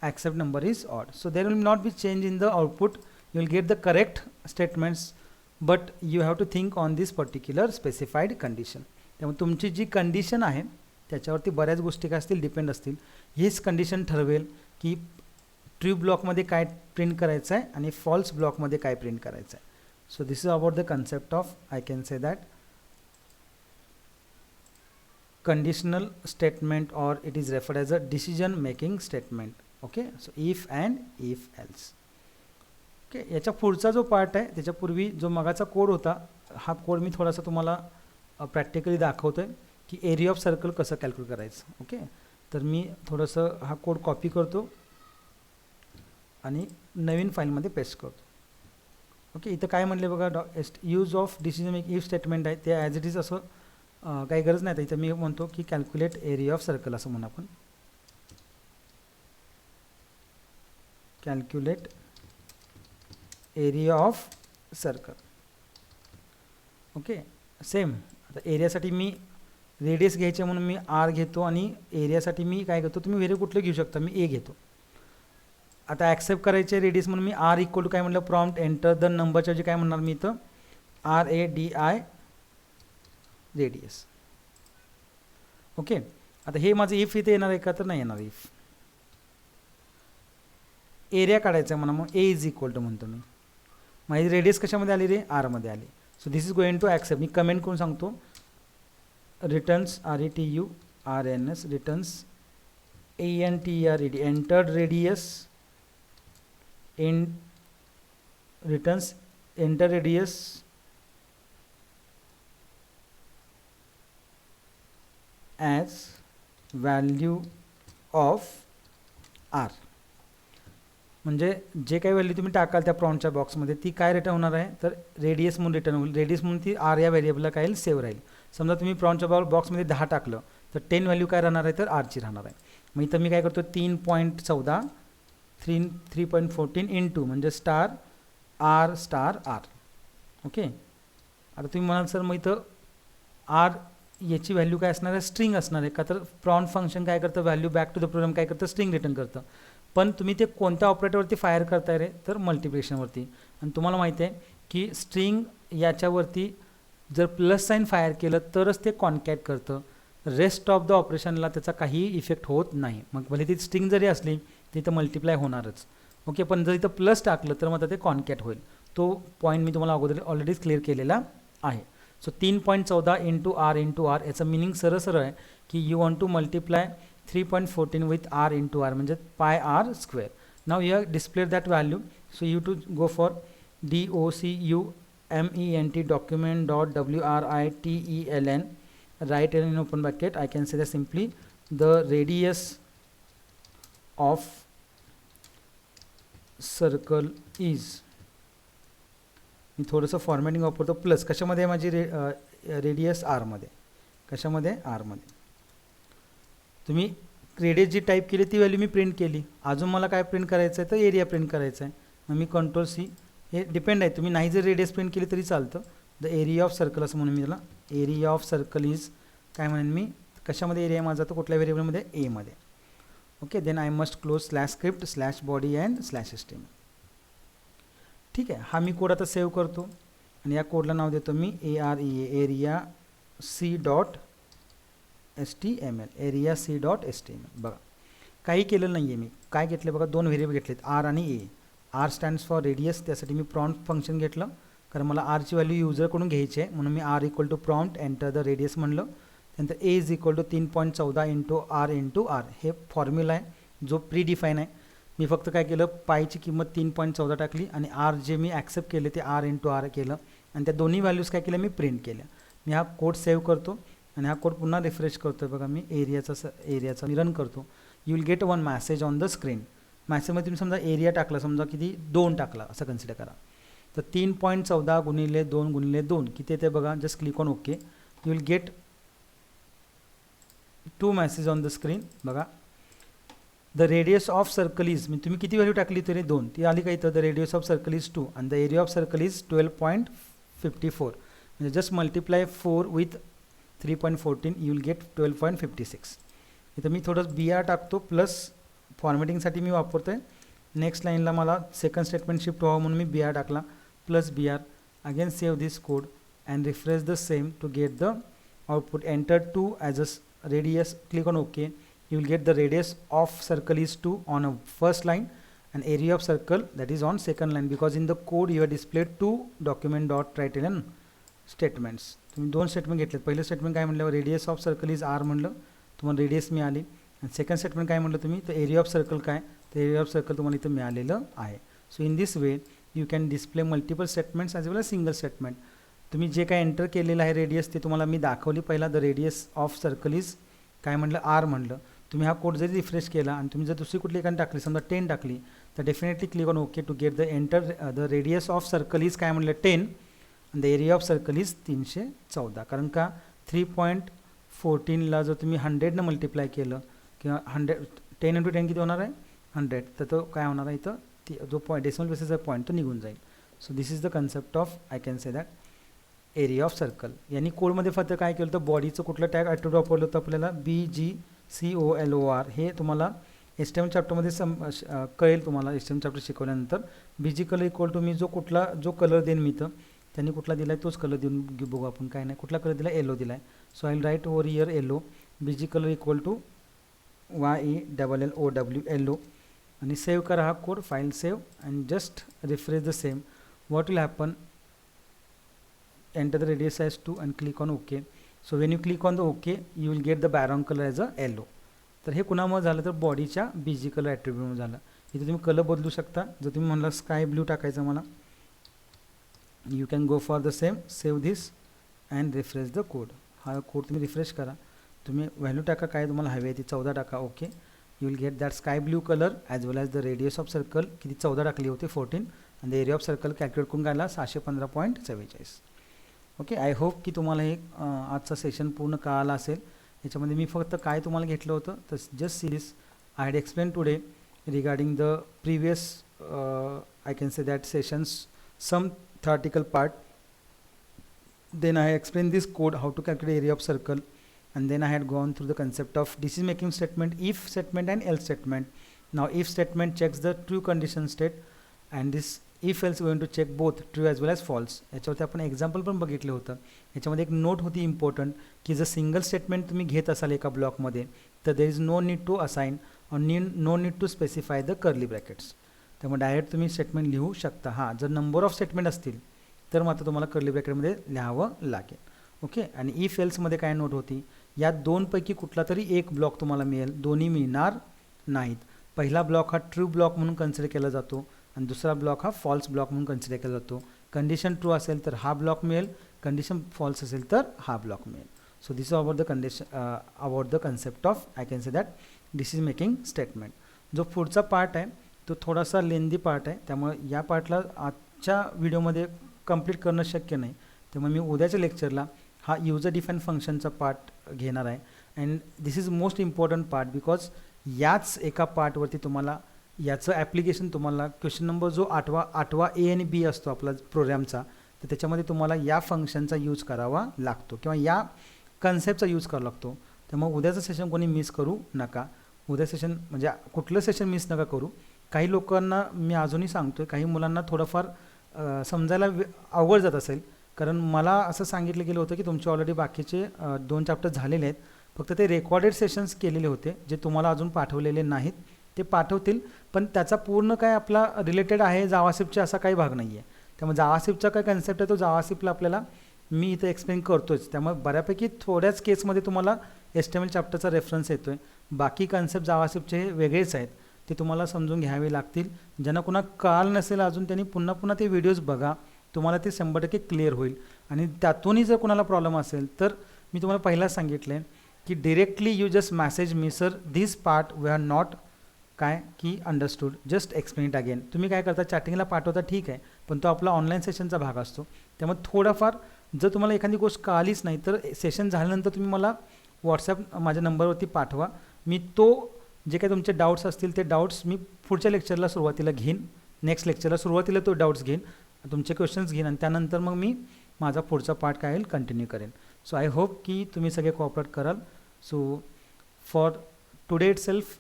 accept number is odd. So there will not be change in the output, you will get the correct statements, but you have to think on this particular specified condition. त्यामुळे तुमची जी condition आहे त्याच्यावरती बऱ्याच गोष्टी काय असतील, depend असतील. हीच कंडिशन ठरवेल की ट्रू ब्लॉकमध्ये काय प्रिंट करायचं आहे आणि फॉल्स ब्लॉकमध्ये काय प्रिंट करायचं आहे. So this is about the concept of, I can say that, conditional statement, or it is referred as a decision making statement. Okay, so if and if else. Okay, याच्या पुढचा जो part आहे त्याच्यापूर्वी जो मगाचा code होता हा code मी थोडासा तुम्हाला practically दाखवतोय की एरिया ऑफ सर्कल कसं कॅल्क्युलेट करायचं. ओके, तर मी थोडंसं हा कोड कॉपी करतो आणि नवीन फाईलमध्ये पेस्ट करतो. ओके, इथं काय म्हणले बघा, use of decision make if statement आहे ते ॲज इट इज असं काही गरज नाही. तर इथं मी म्हणतो की कॅल्क्युलेट एरिया ऑफ सर्कल असं म्हणू आपण. Calculate area of circle. Okay, same आता एरियासाठी मी रेडियस घ्यायचे म्हणून मी आर घेतो आणि एरियासाठी मी काय घेतो, तुम्ही व्हेरिएबल कुठलं घेऊ शकता, मी ए घेतो. आता ॲक्सेप्ट करायचे रेडियस म्हणून मी आर इक्वल टू काय म्हटलं, प्रॉम्प्ट एंटर द नंबरच्या जे काय म्हणणार मी इथं RADI रेडियस. ओके, आता हे माझं इफ इथे येणार आहे का, तर नाही येणार. इफ एरिया काढायचा आहे म्हणा, मग ए इज इक्वल टू म्हणतो मी. माझी रेडियस कशामध्ये आली रे, आरमध्ये आली. So this is going to accept. मी कमेंट करून सांगतो, returns RETURNS returns ENTERED entered radius in returns enter radius as value of r. म्हणजे जे काही व्हॅल्यू तुम्ही टाकाल त्या प्रॉम्प्टच्या बॉक्समध्ये ती काय रिटर्न होणार आहे, तर रेडियस म्हणून रिटर्न होईल. रेडियस म्हणून ती आर या व्हेरिएबलला काय येईल, सेव्ह राहील. समजा तुम्ही प्रॉम्प्टच्या बॉक्समध्ये 10 टाकलं तर 10 व्हॅल्यू काय राहणार आहे, तर आरची राहणार आहे. मग इथं मी काय करतो, 3.14 3.14 इंटू म्हणजे star r star r. Okay, आता तुम्ही म्हणाल सर मग इथं आर याची व्हॅल्यू काय असणार आहे, स्ट्रिंग असणार आहे का, तर प्रॉम्प्ट फंक्शन काय करतं, value back to the program काय करतं, स्ट्रिंग रिटर्न करतं. पण तुम्ही ते कोणत्या ऑपरेटरवरती फायर करताय रे, तर मल्टिप्लिकेशनवरती. आणि तुम्हाला माहिती आहे की स्ट्रिंग याच्यावरती जर प्लस साईन फायर केलं तरच ते कॉन्कॅट करतं, रेस्ट ऑफ द ऑपरेशनला त्याचा काही इफेक्ट होत नाही. मग भले ती स्ट्रिंग जरी असली तिथं मल्टिप्लाय होणारच. ओके, पण जर इथं प्लस टाकलं तर मग ते कॉन्कॅट होईल. तो पॉईंट मी तुम्हाला अगोदर ऑलरेडीच क्लिअर केलेला आहे. सो 3.14 इंटू आर याचं मिनिंग सरळ सरळ आहे की you want to multiply 3.14 with R into R म्हणजे pi R square. Now you have displayed that value. So you to go for DOCUMENT document.WRITELN write in open bracket. I can say that simply the radius of circle is. मी थोडंसं formatting वापरतो. Plus कशामध्ये माझी radius आरमध्ये, कशामध्ये आरमध्ये. तुम्ही radius जी type केली ती व्हॅल्यू मी प्रिंट केली. अजून मला काय प्रिंट करायचं आहे, तर एरिया प्रिंट करायचं आहे. मग मी Ctrl+C, हे डिपेंड आहे, तुम्ही नाही जर रेडियस प्रिंट केली तरी चालतं. द एरिया ऑफ सर्कल असं म्हणून मी त्याला एरिया ऑफ सर्कल इज काय म्हणेन मी, कशामध्ये एरिया माझा, तर कुठल्या व्हेरिएबलमध्ये, एमध्ये. Okay, then I must close /script/body and /HTML. ठीक आहे, हा मी कोड आता सेव्ह करतो आणि या कोडला नाव देतो मी एरिया C.html. Area C.html. बघा काही केलेलं नाही आहे मी. काय घेतलं बघा, 2 व्हेरिएबल घेतलेत, आर आणि ए. आर स्टँड्स फॉर रेडियस, त्यासाठी मी प्रॉम्प्ट फंक्शन घेतलं कारण मला आरची व्हॅल्यू युजरकडून घ्यायची आहे, म्हणून मी R equal to prompt enter the radius म्हणलं. त्यानंतर A is equal to 3.14 into R हे फॉर्म्युला आहे जो प्री डिफाईन आहे. मी फक्त काय केलं, पायची किंमत 3.14 टाकली आणि आर जे मी ॲक्सेप्ट केले ते आर केलं आणि त्या दोन्ही व्हॅल्यूज काय केल्या मी प्रिंट केल्या. मी हा कोड सेव्ह करतो आणि हा कोड पुन्हा रिफ्रेश करतो. बघा मी एरियाचा मी रन करतो. You will get one message on the screen. मॅसेजमध्ये तुम्ही समजा एरिया टाकला, समजा किती 2 टाकला असं कन्सिडर करा. तर 3.14 गुणिले 2 गुणिले 2 किती येते बघा. Just click on okay. You will get 2 message on the screen. बघा the radius of circle is, मी तुम्ही किती व्हॅल्यू टाकली तरी 2 ती आली का इथं. The radius of circle is 2 आणि the area of circle is 12.54. म्हणजे just multiply 4 with 3.14 you will gate 12.56. इथं मी थोडं BR टाकतो प्लस फॉर्मॅटिंगसाठी मी वापरतो आहे. नेक्स्ट लाईनला मला सेकंड स्टेटमेंट शिफ्ट व्हावं म्हणून मी BR टाकला plus BR. Again save this code and refresh the same to get the output. Enter 2 as a radius. Click on okay. You will get the radius of circle is 2 on a first line and area of circle that is on second line, because in the code you have displayed 2 document dot written statements. तुम्ही 2 statement घेतलेत. पहिलं statement काय म्हटलं, radius of circle is r म्हणलं, तुम्हाला radius मिळाली. आणि second statement काय म्हटलं तुम्ही, तर एरिया ऑफ सर्कल काय, तर एरिया ऑफ सर्कल तुम्हाला इथं मिळालेलं आहे. So in this way you can display multiple statements as well as single statement. तुम्ही जे काय एंटर केलेलं आहे रेडियस ते तुम्हाला मी दाखवली. पहिला the radius of circle is काय म्हटलं, आर म्हणलं. तुम्ही हा कोड जरी रिफ्रेश केला आणि तुम्ही जर दुसरी कुठली एखादी टाकली, समजा 10 टाकली, तर definitely click on okay to get the enter the radius of circle is काय म्हणलं 10 आणि the area of circle is 314. कारण का 3.14ला जर तुम्ही 100 मल्टिप्लाय केलं किंवा 10 × 10 किती होणार आहे 100, तर तो काय होणार आहे इथं जो पॉईंट डेसिमल बेसिसचा पॉईंट तो निघून जाईल. So this is the concept of I can say that area of circle. यांनी कोडमध्ये फक्त काय केलं तर बॉडीचं कुठलं टॅग ॲट्रिब्यूट वापरलं होतं आपल्याला BGCOLOR. हे तुम्हाला HTML चॅप्टरमध्ये कळेल. तुम्हाला HTML चॅप्टर शिकवल्यानंतर BG कलर इक्वल टू मी जो कलर देईन मी तर त्यांनी कुठला दिला आहे तोच कलर देऊन बघू आपण. काय नाही कुठला कलर दिला आहे, येलो दिला आहे. So I will write over here yellow. BG colour equal to YELLOW yellow आणि सेव्ह करा हा code. File save and just refresh the same. What will happen, enter the radius as 2 and click on OK. So when you click on the OK you will get the background color as a yellow. तर हे कुणामुळे झालं तर बॉडीच्या BG colour ॲट्रिब्यूटमुळे झालं. इथे तुम्ही colour बदलू शकता. जर तुम्ही म्हणला स्काय ब्ल्यू टाकायचं मला, you can go for the same. Save this and refresh the code. हा कोड तुम्ही रिफ्रेश करा. तुम्ही व्हॅल्यू टाका काय तुम्हाला हवी आहे ती 14 टाका. Okay. You will get that sky blue colour as well as the radius of circle किती 14 टाकली होती 14 आणि the area of circle calculate करून गायला 615.44. ओके. आय होप की तुम्हाला हे आजचा सेशन पूर्ण कळाला असेल. याच्यामध्ये मी फक्त काय तुम्हाला घेतलं होतं तर just see this I had explain today regarding the previous I can say that sessions some theoretical part. Then I explained this code how to calculate area of circle, and then I had gone through the concept of decision making statement, if statement and else statement. Now if statement checks the true condition state and this if else going to check both true as well as false. याच्यावरती आपण example पण बघितलं होतं. याच्यामध्ये एक note होती important की जर सिंगल स्टेटमेंट तुम्ही घेत असाल एका ब्लॉकमध्ये तर there is no need to assign और no need to specify the curly brackets. त्यामुळे डायरेक्ट तुम्ही स्टेटमेंट लिहू शकता. हां, जर नंबर ऑफ स्टेटमेंट असतील तर मात्र तुम्हाला कर्ली ब्रॅकेटमध्ये लिहावं लागेल. ओके. आणि इफ एल्समध्ये काय नोट होती, या दोनपैकी कुठला तरी एक ब्लॉक तुम्हाला मिळेल, दोन्ही मिळणार नाहीत. पहिला ब्लॉक हा ट्रू ब्लॉक म्हणून कन्सिडर केला जातो आणि दुसरा ब्लॉक हा फॉल्स ब्लॉक म्हणून कन्सिडर केला जातो. कंडिशन ट्रू असेल तर हा ब्लॉक मिळेल, कंडिशन फॉल्स असेल तर हा ब्लॉक मिळेल. So this is about the condition about the concept of I can say that decision making statement. जो पुढचा पार्ट आहे तो थोडासा लेंदी पार्ट आहे, त्यामुळे या पार्टला आजच्या व्हिडिओमध्ये कंप्लीट करणं शक्य नाही. त्यामुळे मी उद्याच्या लेक्चरला हा युजर डिफाईन फंक्शनचा पार्ट घेणार आहे. And this is most important part because याच एका पार्टवरती तुम्हाला याचं ॲप्लिकेशन तुम्हाला क्वेश्चन नंबर जो 8वा A आणि B असतो आपला प्रोग्रामचा, तर त्याच्यामध्ये तुम्हाला या फंक्शनचा यूज करावा लागतो किंवा या कन्सेप्टचा यूज करावा लागतो. त्यामुळे उद्याचं सेशन कोणी मिस करू नका. उद्या सेशन म्हणजे कुठलं सेशन मिस नका करू. काही लोकांना मी अजूनही सांगतो आहे, काही मुलांना थोडंफार समजायला अवघड जात असेल, कारण मला असं सांगितलं गेलं होतं की तुमचे ऑलरेडी बाकीचे 2 चॅप्टर झालेले आहेत, फक्त ते रेकॉर्डेड सेशन्स केलेले होते जे तुम्हाला अजून पाठवलेले नाहीत. ते पाठवतील, पण त्याचा पूर्ण काय आपला रिलेटेड आहे जावास्क्रिप्टचे असा काही भाग नाही आहे. त्यामुळे जावास्क्रिप्टचा काय कन्सेप्ट आहे तो जावास्क्रिप्टला आपल्याला मी इथं एक्सप्लेन करतोच, त्यामुळे बऱ्यापैकी थोड्याच केसमध्ये तुम्हाला HTML चॅप्टरचा रेफरन्स येतो आहे. बाकी कन्सेप्ट जावास्क्रिप्टचे वेगळेच आहेत, ते तुम्हाला समजून घ्यावे लागतील. ज्यांना कुणा कळालं नसेल अजून त्यांनी पुन्हा पुन्हा ते व्हिडिओज बघा, तुम्हाला ते 100% क्लिअर होईल. आणि त्यातूनही जर कुणाला प्रॉब्लेम असेल तर मी तुम्हाला पहिलाच सांगितलं आहे की directly you just message me sir this part we are not काय की understood, just explain it again. तुम्ही काय करता, चॅटिंगला पाठवता ठीक आहे, पण तो आपला ऑनलाईन सेशनचा भाग असतो. त्यामुळे थोडाफार जर तुम्हाला एखादी गोष्ट कळालीच नाही तर सेशन झाल्यानंतर तुम्ही मला व्हॉट्सॲप माझ्या नंबरवरती पाठवा. मी तो जे काही तुमचे डाऊट्स असतील ते डाऊट्स मी पुढच्या लेक्चरला सुरुवातीला घेईन, नेक्स्ट लेक्चरला सुरुवातीला तो डाऊट्स घेईन, तुमचे क्वेश्चन्स घेईन आणि त्यानंतर मग मी माझा पुढचा पार्ट काय होईल कंटिन्यू करेन. सो आय होप की तुम्ही सगळे कोऑपरेट कराल. So for today it self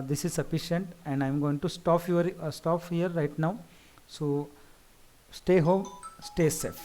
this is sufficient and I'm going to stop here right now. So stay home, stay safe.